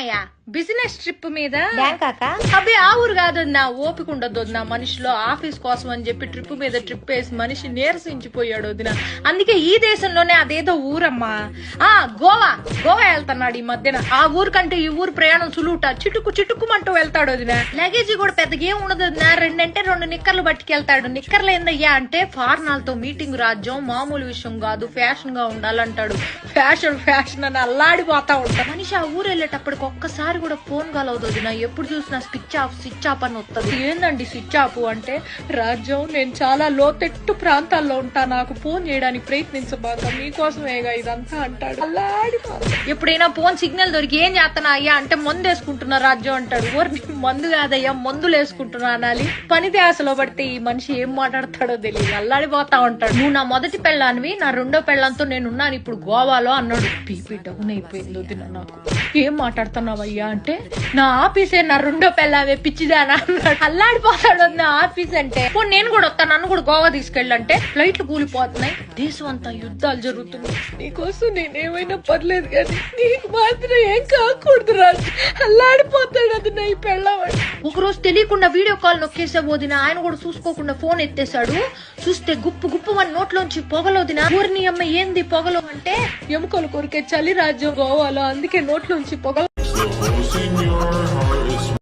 అన్నయ్య business trip మీద బ్యాంకాక అబ్బే ఆ ఊరు కాదు నా ఓపిక ఉండదు వదిన మనిషిలో ఆఫీస్ కోసం అని చెప్పి ట్రిప్ మీద ట్రిప్ వేసి మనిషి నీరసించిపోయాడు వదిన. అందుకే ఈ దేశంలోనే అదేదో ఊరమ్మా గోవా వెళ్తున్నాడు ఈ మధ్యన. ఆ ఊరు కంటే ఈ ఊరు ప్రయాణం సులువుట చిటుక్కుమంటూ వెళ్తాడు వదిన. లగేజీ కూడా పెద్దగా ఏం ఉండదు వదిన. 2 నిక్కర్లు పట్టుకెళ్తాడు. నిక్కర్లు ఏందయ్యా అంటే ఫార్నాలతో మీటింగ్ రాజ్యం మామూలు విషయం కాదు, ఫ్యాషన్ గా ఉండాలంటాడు. ఫ్యాషన్ అని అల్లాడిపోతా ఉంటాడు మనిషి. ఆ ఊరు వెళ్ళేటప్పటికి ఒక్కసారి కూడా ఫోన్ కలవదు వదిన. ఎప్పుడు చూసినా స్విచ్ ఆఫ్ అని వస్తుంది. ఏందండి స్విచ్ ఆఫ్ అంటే, రాజ్యం నేను చాలా లోతెట్టు ప్రాంతాల్లో ఉంటా, నాకు ఫోన్ చేయడానికి ప్రయత్నించబాక, మీకోసమేగా ఇదంతా అంటాడు. అల్లాడిపోతాడు. ఎప్పుడైనా ఫోన్ సిగ్నల్ దొరికి ఏం చేస్తున్నా అయ్యా అంటే మందు వేసుకుంటున్నా రాజ్యం అంటాడు. ఊరి మందు కాదయ్యా మందులు వేసుకుంటున్నా అనాలి. పని ధ్యాసలో పడితే ఈ మనిషి ఏం మాట్లాడతాడో తెలియదు. అల్లాడిపోతా ఉంటాడు. నువ్వు నా మొదటి పెళ్ళానివి, నా 2వ పెళ్ళంతో నేనున్నాను ఇప్పుడు గోవాలో అన్నాడు. బీపీ డౌన్ అయిపోయింది వదిన నాకు. ఏం మాట్లాడుతున్నావయ్యా అంటే, నా ఆఫీసే నా 2వ పెళ్ళావే పిచ్చిదానా అన్నాడు. అల్లాడిపోతాడు నా ఆఫీస్ అంటే. నేను కూడా వస్తాను, నన్ను కూడా గోవా తీసుకెళ్ళంటే ఫ్లైట్లు కూలిపోతున్నాయి, దేశం అంతా యుద్ధాలు జరుగుతున్నాయి, నీకోసం నేనేమైనా పర్లేదు కానీ నీకు మాత్రం ఏం కాకూడదు రాజు. అల్లాడిపోతాడు అది నా ఈ పెళ్ళావాడు. ఒకరోజు తెలియకుండా వీడియో కాల్ నొక్కేసే వదిన. ఆయన కూడా చూసుకోకుండా ఫోన్ ఎత్తేసాడు. చూస్తే గుప్పు మన నోట్లోంచి పొగలొదిన. ఊరిని అమ్మ ఏంది పొగలు అంటే, ఎముకలు కొరికే చలి రాజ్యం గోవాలో, అందుకే నోట్లోంచి పొగలు.